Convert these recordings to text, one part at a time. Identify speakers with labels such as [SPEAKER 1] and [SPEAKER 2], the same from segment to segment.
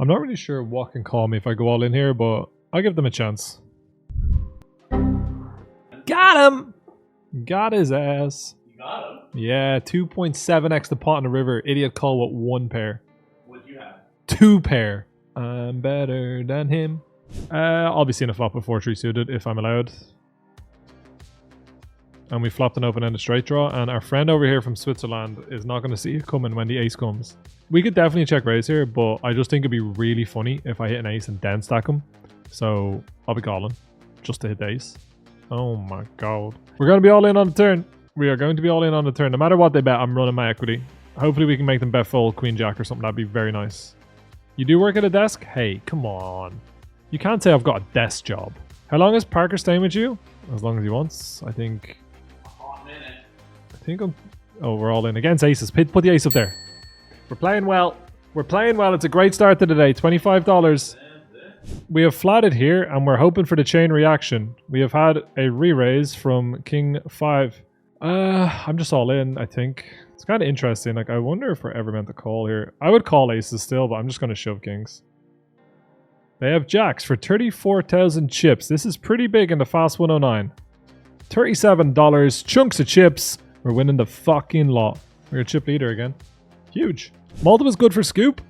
[SPEAKER 1] I'm not really sure what can call me if I go all in here, but I'll give them a chance. Got him! Got his ass.
[SPEAKER 2] You got him?
[SPEAKER 1] Yeah, 2.7x the pot in the river. Idiot call with 1 pair.
[SPEAKER 2] What'd you have?
[SPEAKER 1] 2 pair. I'm better than him. I'll be seeing a flop before 3 suited if I'm allowed. And we flopped an open-ended straight draw, and our friend over here from Switzerland is not going to see it coming when the ace comes. We could definitely check raise here, but I just think it'd be really funny if I hit an ace and then stack him. So I'll be calling just to hit the ace. Oh my god. We're going to be all in on the turn. We are going to be all in on the turn. No matter what they bet, I'm running my equity. Hopefully we can make them bet full queen jack or something. That'd be very nice. You do work at a desk? Hey, come on. You can't say I've got a desk job. How long is Parker staying with you? As long as he wants. I think I'm... Oh, we're all in. Against aces. Put the ace up there. We're playing well. We're playing well. It's a great start to the day. $25. We have flatted here, and we're hoping for the chain reaction. We have had a re-raise from King 5. I'm just all in, I think. It's kind of interesting. Like, I wonder if we're ever meant to call here. I would call aces still, but I'm just going to shove kings. They have jacks for 34,000 chips. This is pretty big in the fast 109. $37. Chunks of chips. We're winning the fucking lot. We're a chip leader again. Huge. Malta was good for scoop.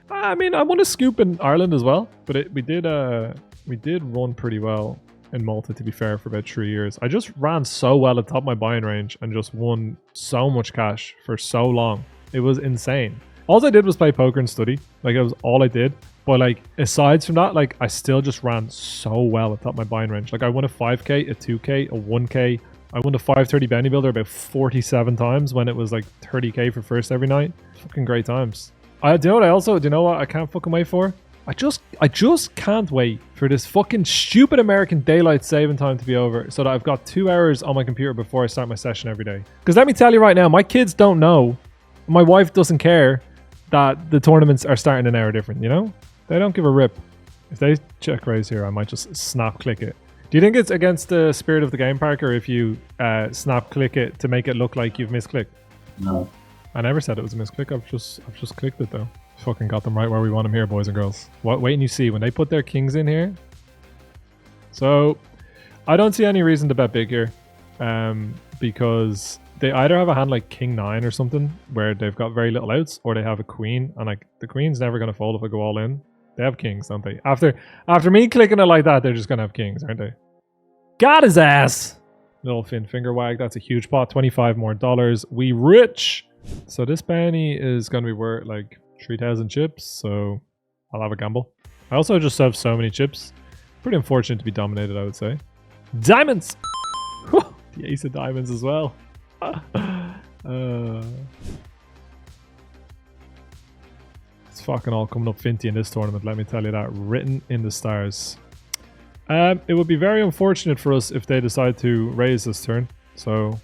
[SPEAKER 1] I mean, I won a scoop in Ireland as well, but we did run pretty well in Malta, to be fair, for about 3 years. I just ran so well at the top of my buying range and just won so much cash for so long. It was insane. All I did was play poker and study. Like, it was all I did. But like, aside from that, like, I still just ran so well at the top of my buying range. Like, I won a 5k, a 2k, a 1k. I won the 530 Benny Builder about 47 times when it was like 30k for first every night. Fucking great times. Do you know what I can't fucking wait for? I just can't wait for this fucking stupid American daylight saving time to be over so that I've got 2 hours on my computer before I start my session every day. Because let me tell you right now, my kids don't know, my wife doesn't care that the tournaments are starting an hour different, you know? They don't give a rip. If they check raise here, I might just snap click it. Do you think it's against the spirit of the game, Parker, if you snap click it to make it look like you've misclicked?
[SPEAKER 2] No.
[SPEAKER 1] I never said it was a misclick. I've just clicked it though. Fucking got them right where we want them here, boys and girls. Wait and you see when they put their kings in here. So I don't see any reason to bet big here, because they either have a hand like king 9 or something where they've got very little outs, or they have a queen, and like the queen's never gonna fold if I go all in. They have kings, don't they? After me clicking it like that, they're just gonna have kings, aren't they? Got his ass. Little Finn finger wag. That's a huge pot. $25 more. We rich. So this Benny is going to be worth like 3,000 chips, so I'll have a gamble. I also just have so many chips. Pretty unfortunate to be dominated, I would say. Diamonds! The ace of diamonds as well. It's fucking all coming up finty in this tournament, let me tell you that. Written in the stars. It would be very unfortunate for us if they decide to raise this turn, so...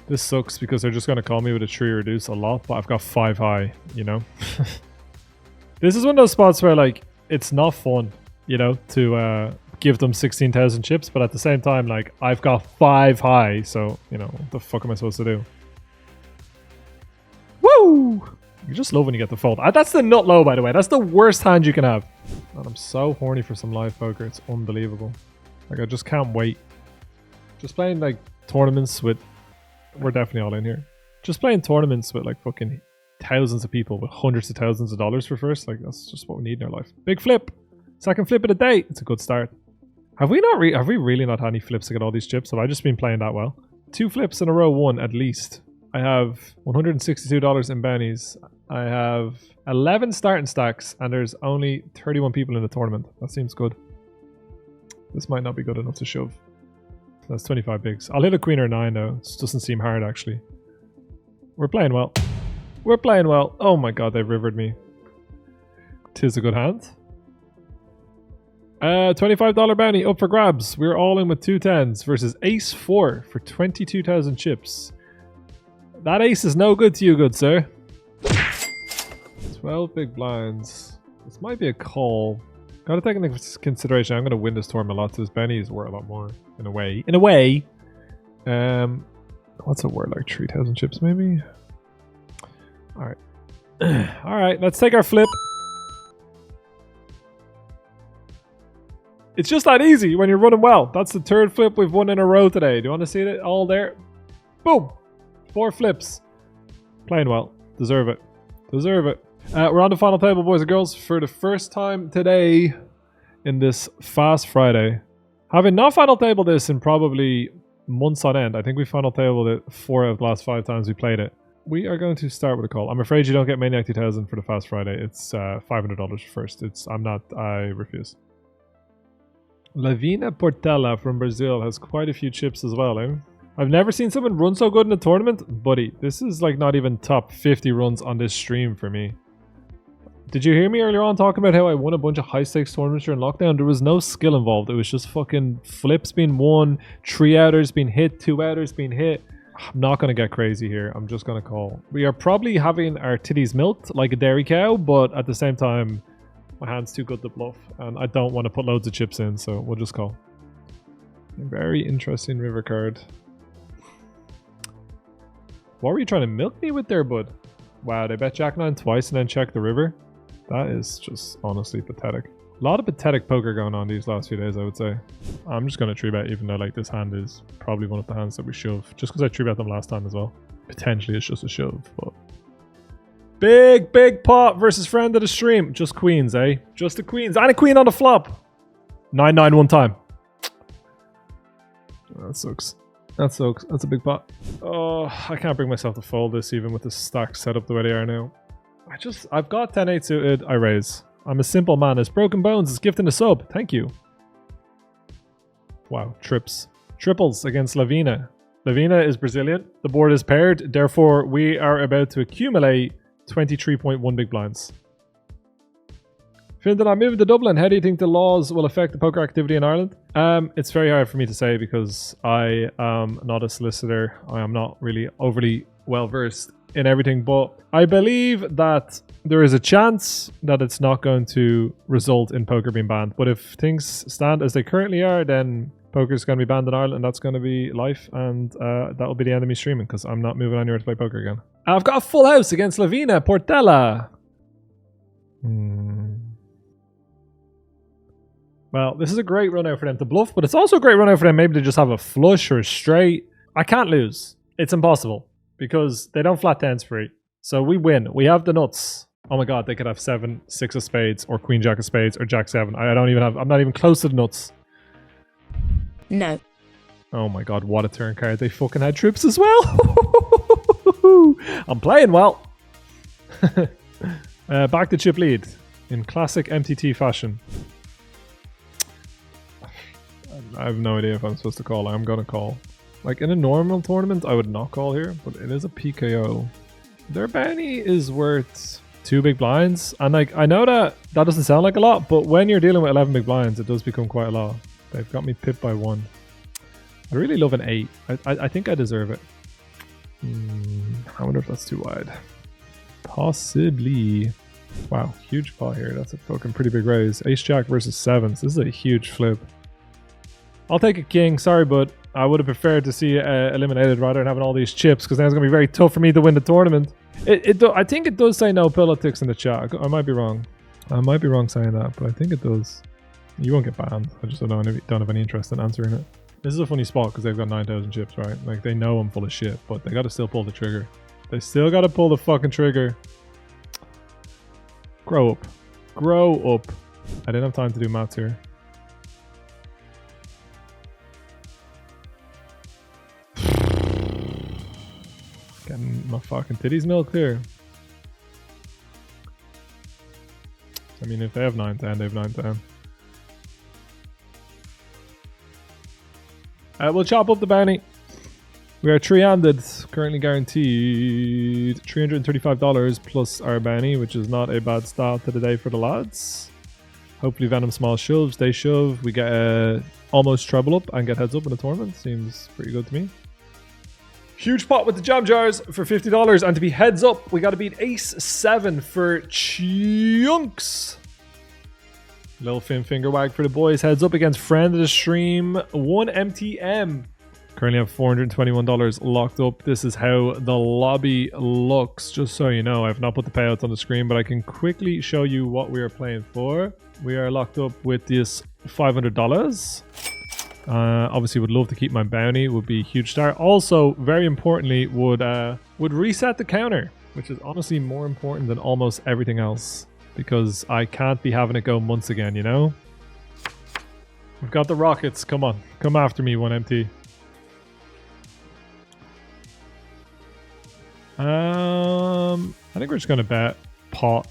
[SPEAKER 1] This sucks because they're just going to call me with a 3 reduce a lot, but I've got 5 high, you know? This is one of those spots where, like, it's not fun, you know, to give them 16,000 chips, but at the same time, like, I've got 5 high, so, you know, what the fuck am I supposed to do? Woo! You just love when you get the fold. That's the nut low, by the way. That's the worst hand you can have. And I'm so horny for some live poker. It's unbelievable. Like, I just can't wait. Just playing, like, tournaments with... We're definitely all in here. Just playing tournaments with like fucking thousands of people with hundreds of thousands of dollars for first. Like, that's just what we need in our life. Big flip. Second flip of the day. It's a good start. Have we really not had any flips to get all these chips? Have I just been playing that well? 2 flips in a row won at least. I have $162 in bennies. I have 11 starting stacks and there's only 31 people in the tournament. That seems good. This might not be good enough to shove. That's 25 bigs. I'll hit a queen or 9 though. It doesn't seem hard actually. We're playing well. We're playing well. Oh my god, they've rivered me. 'Tis a good hand. $25 bounty up for grabs. We're all in with 2 10s versus ace 4 for 22,000 chips. That ace is no good to you, good sir. 12 big blinds. This might be a call. Gotta take into consideration, I'm gonna win this tournament a lot, so this Benny is worth a lot more. In a way. In a way. What's it worth? Like 3,000 chips maybe? Alright. Alright, let's take our flip. It's just that easy when you're running well. That's the third flip we've won in a row today. Do you want to see it all there? Boom! 4 flips. Playing well. Deserve it. Deserve it. We're on the final table, boys and girls, for the first time today in this Fast Friday. Having not final tabled this in probably months on end. I think we final tabled it 4 out of the last 5 times we played it. We are going to start with a call. I'm afraid you don't get Maniac 2000 for the Fast Friday. It's $500 first. I refuse. Lavina Portela from Brazil has quite a few chips as well, eh? I've never seen someone run so good in a tournament. Buddy, this is like not even top 50 runs on this stream for me. Did you hear me earlier on talking about how I won a bunch of high stakes tournaments during lockdown? There was no skill involved. It was just fucking flips being won, 3-outers being hit, 2-outers being hit. I'm not going to get crazy here. I'm just going to call. We are probably having our titties milked like a dairy cow, but at the same time, my hand's too good to bluff, and I don't want to put loads of chips in, so we'll just call. A very interesting river card. What were you trying to milk me with there, bud? Wow, they bet Jack 9 twice and then check the river. That is just honestly pathetic. A lot of pathetic poker going on these last few days, I would say. I'm just going to 3-bet, even though like this hand is probably one of the hands that we shove. Just because I 3-bet them last time as well. Potentially it's just a shove, but... Big pot versus friend of the stream. Just queens, eh? Just the queens. And a queen on the flop. 9-9 one time. That sucks. That sucks. That's a big pot. Oh, I can't bring myself to fold this even with the stacks set up the way they are now. I've got 10-8 suited. I raise. I'm a simple man. It's broken bones. It's gifting a sub. Thank you. Wow. Trips. Triples against Lavina. Lavina is Brazilian. The board is paired. Therefore, we are about to accumulate 23.1 big blinds. Fintan, I'm moving to Dublin. How do you think the laws will affect the poker activity in Ireland? It's very hard for me to say because I am not a solicitor. I am not really overly well versed in everything, but I believe that there is a chance that it's not going to result in poker being banned. But if things stand as they currently are, then poker is going to be banned in Ireland, and that's going to be life, and that will be the end of me streaming because I'm not moving anywhere to play poker again. I've got a full house against Lavina Portela. Well, this is a great run out for them to bluff, but it's also a great run out for them maybe to just have a flush or a straight. I can't lose. It's impossible because they don't flat tens free. So we win. We have the nuts. Oh my god, they could have 7, 6 of spades, or Queen Jack of spades, or Jack 7. I'm not even close to the nuts.
[SPEAKER 2] No.
[SPEAKER 1] Oh my god, what a turn card. They fucking had trips as well. I'm playing well. Back to chip lead in classic MTT fashion. I have no idea if I'm supposed to call. I'm gonna call. Like in a normal tournament, I would not call here, but it is a PKO. Their bounty is worth 2 big blinds, and like I know that doesn't sound like a lot, but when you're dealing with 11 big blinds, it does become quite a lot. They've got me pipped by 1. I really love an 8. I think I deserve it. I wonder if that's too wide. Possibly. Wow, huge pot here. That's a fucking pretty big raise. Ace Jack versus 7s. This is a huge flip. I'll take a king. Sorry, but I would have preferred to see eliminated rather than having all these chips, because then it's going to be very tough for me to win the tournament. I think it does say no politics in the chat. I might be wrong. I might be wrong saying that, but I think it does. You won't get banned. I just don't have any interest in answering it. This is a funny spot because they've got 9,000 chips, right? Like, they know I'm full of shit, but they got to still pull the trigger. They still got to pull the fucking trigger. Grow up. Grow up. I didn't have time to do maths here. Getting my fucking titties milked here. I mean, if they have 9-10, they have 9-10. We'll chop up the bounty. We are 3-handed, currently guaranteed $335 plus our bounty, which is not a bad start to the day for the lads. Hopefully Venom small shoves, they shove, we get almost treble up and get heads up in the tournament. Seems pretty good to me. Huge pot with the jam jars for $50, and to be heads up, we got to beat Ace 7 for chunks. Little fin finger wag for the boys. Heads up against friend of the stream, 1 MTM. Currently have $421 locked up. This is how the lobby looks. Just so you know, I've not put the payouts on the screen, but I can quickly show you what we are playing for. We are locked up with this $500. Obviously would love to keep my bounty, would be a huge start. Also, very importantly, would reset the counter, which is honestly more important than almost everything else, because I can't be having it go months again, you know? We've got the rockets. Come on. Come after me, 1MT. I think we're just going to bet pot.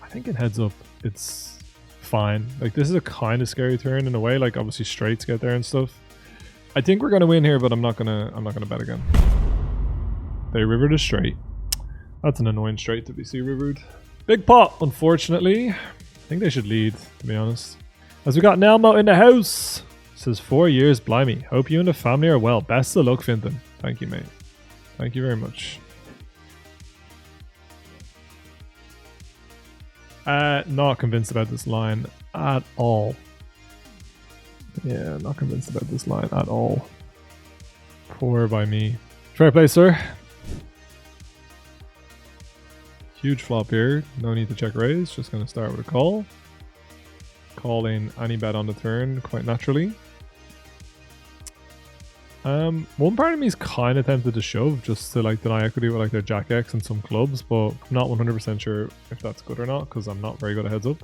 [SPEAKER 1] I think it heads up. It's fine. Like, this is a kind of scary turn in a way. Like, obviously straights get there and stuff. I think we're going to win here, but I'm not going to bet again. They rivered a straight. That's an annoying straight to be rivered. Big pot, unfortunately. I think they should lead, to be honest. As we got Nelmo in the house. Says 4 years, blimey. Hope you and the family are well. Best of luck, Finton. Thank you, mate. Thank you very much. Not convinced about this line at all. Yeah, not convinced about this line at all. Poor by me. Fair play, sir. Huge flop here. No need to check raise. Just going to start with a call. Calling any bet on the turn quite naturally. One part of me is kind of tempted to shove just to like deny equity with like their Jack X and some clubs, but I'm not 100% sure if that's good or not because I'm not very good at heads up.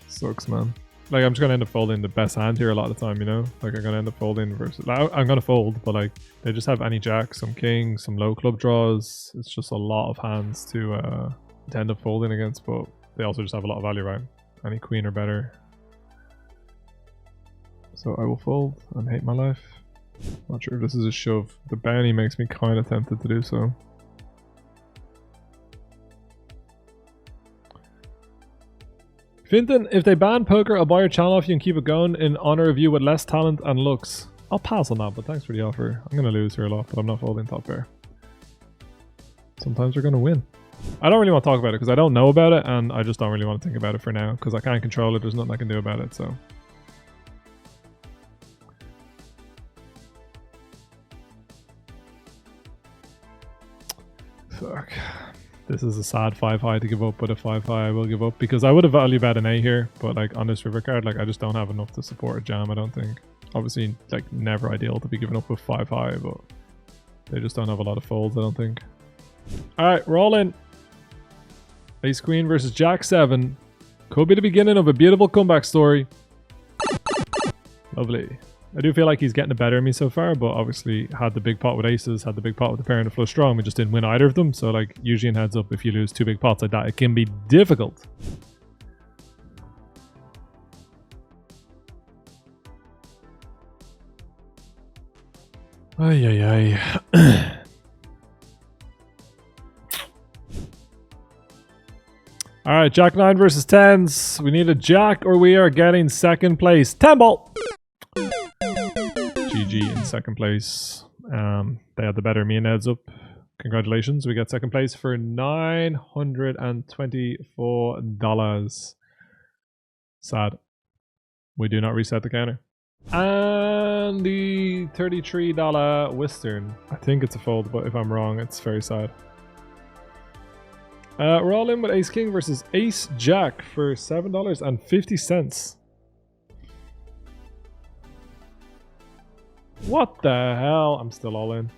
[SPEAKER 1] Sucks, man. Like, I'm just gonna end up folding the best hand here a lot of the time, you know? Like, I'm gonna end up folding versus... Like, I'm gonna fold, but like, they just have any jack, some king, some low club draws. It's just a lot of hands to end up folding against, but they also just have a lot of value, right? Any queen or better. So I will fold and hate my life. Not sure if this is a shove. The bounty makes me kind of tempted to do so. Finton, if they ban poker, I'll buy your channel if you can keep it going in honor of you with less talent and looks. I'll pass on that, but thanks for the offer. I'm going to lose here a lot, but I'm not folding top pair. Sometimes we're going to win. I don't really want to talk about it because I don't know about it, and I just don't really want to think about it for now because I can't control it. There's nothing I can do about it, so... Fuck. This is a sad 5 high to give up, but a 5 high I will give up because I would have value bet an A here, but like on this river card, like I just don't have enough to support a jam, I don't think. Obviously, like never ideal to be giving up with 5 high, but they just don't have a lot of folds, I don't think. Alright, we're all in. Ace Queen versus Jack 7. Could be the beginning of a beautiful comeback story. Lovely. I do feel like he's getting the better of me so far, but obviously had the big pot with aces, had the big pot with the pair and the flush strong. We just didn't win either of them. So like usually in heads up, if you lose 2 big pots like that, it can be difficult. Ay, ay, ay. All right, Jack 9 versus 10s. We need a Jack or we are getting second place. 10 ball. GG in second place. They had the better me in heads up. Congratulations. We got second place for $924. Sad. We do not reset the counter. And the $33 Western. I think it's a fold, but if I'm wrong, it's very sad. We're all in with Ace King versus Ace Jack for $7.50. What the hell? I'm still all in.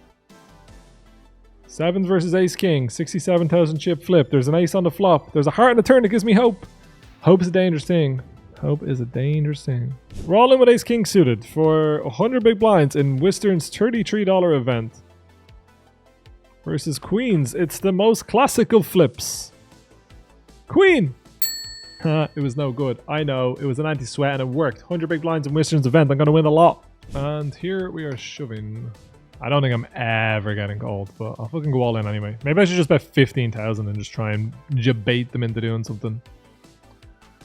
[SPEAKER 1] 7s versus Ace King. 67,000 chip flip. There's an ace on the flop. There's a heart in the turn that gives me hope. Hope is a dangerous thing. Hope is a dangerous thing. We're all in with Ace King suited for 100 big blinds in Western's $33 event. Versus Queens. It's the most classical flips. Queen! It was no good. I know. It was an anti-sweat and it worked. 100 big blinds in Western's event. I'm going to win a lot. And here we are shoving. I don't think I'm ever getting called, but I'll fucking go all in anyway. Maybe I should just bet 15,000 and just try and debate them into doing something.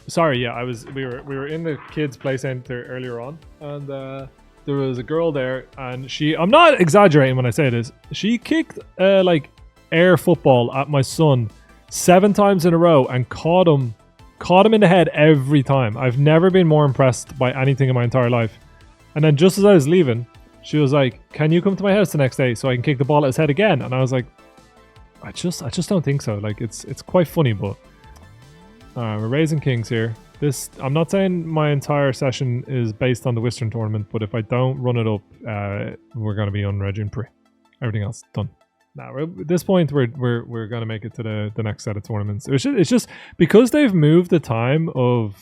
[SPEAKER 1] Sorry, yeah, we were in the kids' play center earlier on, and there was a girl there, and I'm not exaggerating when I say this, she kicked like air football at my son 7 times in a row and caught him Caught him in the head every time. I've never been more impressed by anything in my entire life. And then just as I was leaving, she was like, can you come to my house the next day so I can kick the ball at his head again? And I was like, I just don't think so. Like, it's quite funny, but we're raising kings here. I'm not saying my entire session is based on the Western tournament, but if I don't run it up, we're going to be on Regin Pre. Everything else done. Now, at this point, we're going to make it to the next set of tournaments. It's just because they've moved the time of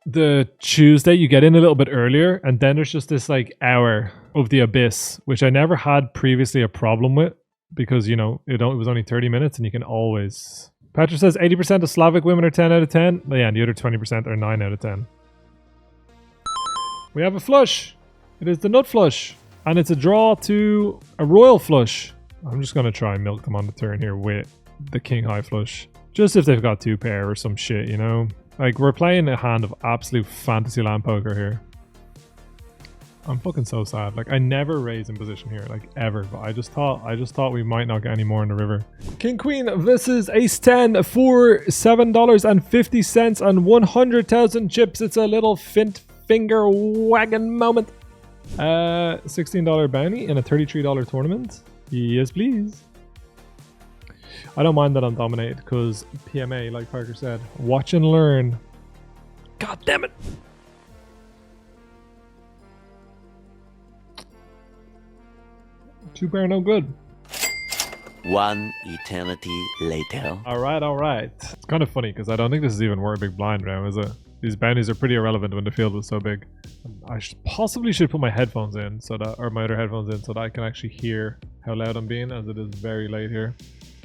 [SPEAKER 1] the Tuesday, you get in a little bit earlier, and then there's just this like hour of the abyss, which I never had previously a problem with because, you know, it was only 30 minutes and you can always... Petra says 80% of Slavic women are 10 out of 10. Yeah, and the other 20% are 9 out of 10. We have a flush. It is the nut flush. And it's a draw to a royal flush. I'm just going to try and milk them on the turn here with the king high flush. Just if they've got two pair or some shit, you know? Like, we're playing a hand of absolute fantasy land poker here. I'm fucking so sad. Like, I never raise in position here, like, ever. But I just thought we might not get any more in the river. King Queen versus Ace 10 for $7.50 and 100,000 chips. It's a little finger wagging moment. $16 bounty in a $33 tournament. Yes, please. I don't mind that I'm dominated because PMA, like Parker said, watch and learn. God damn it. Two pair, no good.
[SPEAKER 3] One eternity later.
[SPEAKER 1] All right. It's kind of funny because I don't think this is even worth a big blind now, is it? These bounties are pretty irrelevant when the field was so big. I possibly should put my headphones in or my other headphones in so that I can actually hear how loud I'm being, as it is very late here.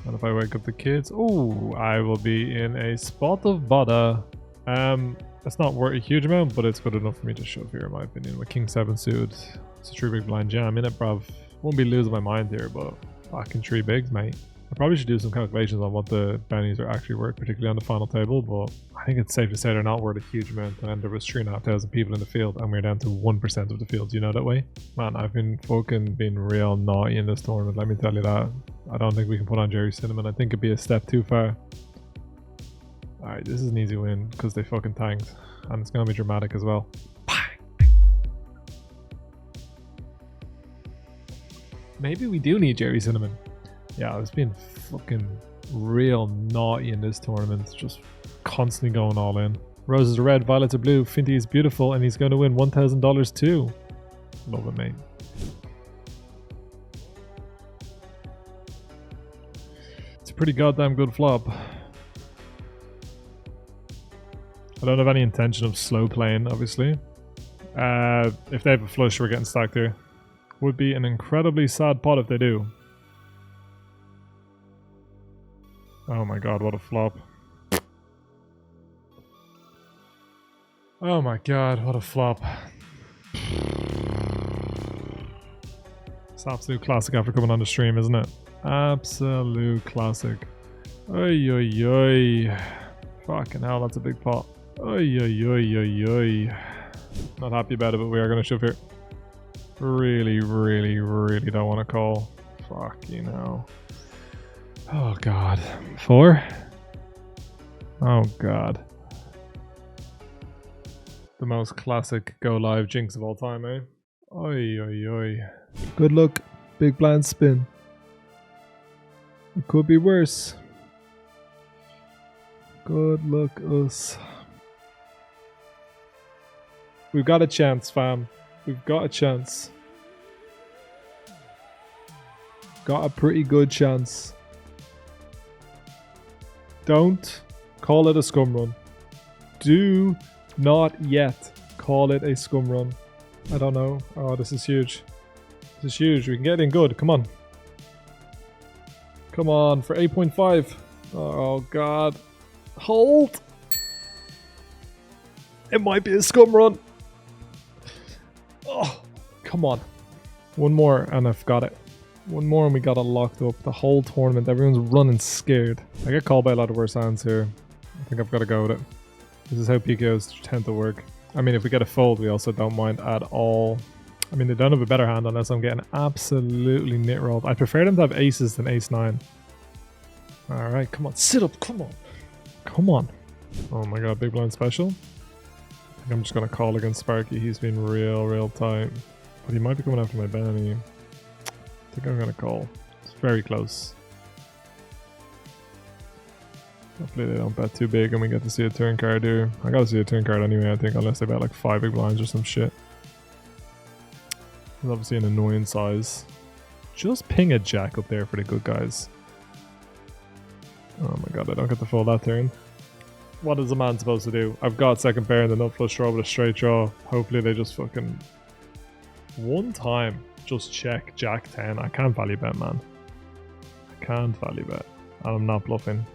[SPEAKER 1] And if I wake up the kids, I will be in a spot of bother. It's not worth a huge amount, but it's good enough for me to shove here, in my opinion. With King 7 suited, it's a true big blind jam in it, bruv. Won't be losing my mind here, but fucking 3 bigs, mate. I probably should do some calculations on what the bounties are actually worth, particularly on the final table, but I think it's safe to say they're not worth a huge amount. And there was 3,500 people in the field, and we're down to 1% of the field. You know that way? Man, I've been real naughty in this tournament, let me tell you that. I don't think we can put on Jerry Cinnamon. I think it'd be a step too far. Alright, this is an easy win, because they fucking tanked. And it's going to be dramatic as well. Maybe we do need Jerry Cinnamon. Yeah, I was being fucking real naughty in this tournament. Just constantly going all in. Roses are red, violets are blue. Finty is beautiful, and he's going to win $1,000 too. Love it, mate. It's a pretty goddamn good flop. I don't have any intention of slow playing, obviously. If they have a flush, we're getting stacked here. Would be an incredibly sad pot if they do. Oh my god, what a flop. Oh my god, what a flop. It's absolute classic after coming on the stream, isn't it? Absolute classic. Oy oy oy. Fucking hell, that's a big pot. Oy oy oy oy oy. Not happy about it, but we are going to shove here. Really don't want to call. Fucking hell. Oh god. 4? Oh god. The most classic go live jinx of all time, eh? Oi oi oi. Good luck. Big blind spin. It could be worse. Good luck us. We've got a chance, fam. We've got a chance. Got a pretty good chance. Don't call it a scum run. Do not yet call it a scum run. I don't know. Oh, this is huge. This is huge. We can get in good. Come on. Come on for 8.5. Oh, God. Hold. It might be a scum run. Oh, come on. One more and I've got it. One more and we got it locked up. The whole tournament. Everyone's running scared. I get called by a lot of worse hands here. I think I've got to go with it. This is how PKOs tend to work. I mean, if we get a fold, we also don't mind at all. I mean, they don't have a better hand unless I'm getting absolutely nit rolled. I prefer them to have aces than ace 9. Alright, come on. Sit up. Come on. Come on. Oh my god, big blind special. I think I'm just gonna call against Sparky. He's been real tight. But he might be coming after my Benny. I think I'm gonna call. It's very close. Hopefully they don't bet too big and we get to see a turn card here. I gotta see a turn card anyway, I think, unless they bet like 5 big blinds or some shit. It's obviously an annoying size. Just ping a jack up there for the good guys. Oh my god, I don't get to fold that turn. What is a man supposed to do? I've got second pair and the nut flush draw with a straight draw. Hopefully they just fucking... One time, just check jack 10. I can't value bet, man. I can't value bet. And I'm not bluffing.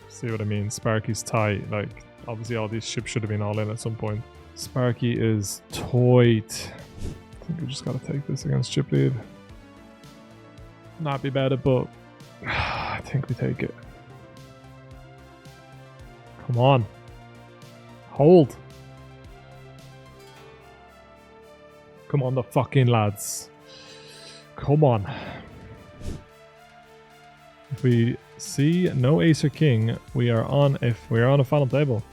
[SPEAKER 1] See what I mean? Sparky's tight. Like, obviously all these ships should have been all in at some point. Sparky is tight. I think we just gotta take this against chip lead. Not be better, but I think we take it. Come on. Hold. Come on, the fucking lads. Come on. If we see no ace or king, we are on a final table.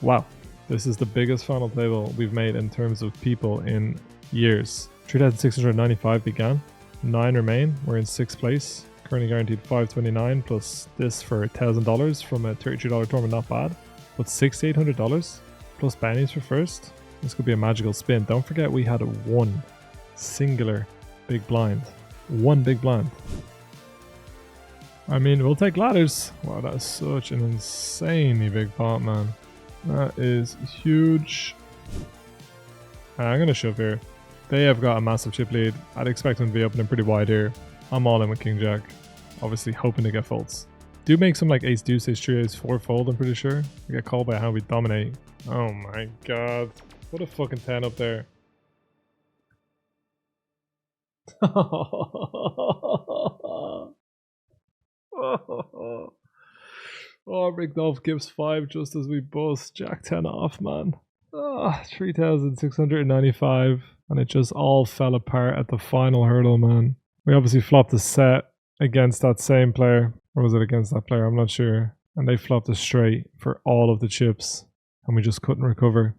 [SPEAKER 1] Wow. This is the biggest final table we've made in terms of people in years. 3,695 began. 9 remain. We're in 6th place. Currently guaranteed 529 plus this for $1,000 from a $33 tournament. Not bad. But $6,800 plus Bennies for first. This could be a magical spin. Don't forget we had a one singular big blind. One big blind. I mean, we'll take ladders. Wow, that is such an insanely big pot, man. That is huge. I'm going to shove here. They have got a massive chip lead. I'd expect them to be opening pretty wide here. I'm all in with King Jack. Obviously hoping to get folds. Do make some like ace deuce, ace three, ace four fold, I'm pretty sure. We get called by how we dominate. Oh my god. What a fucking 10 up there. Oh, Rick Dolph gives 5 just as we bust. Jack 10 off, man. 3,695. And it just all fell apart at the final hurdle, man. We obviously flopped a set against that same player. Or was it against that player? I'm not sure. And they flopped a straight for all of the chips. And we just couldn't recover.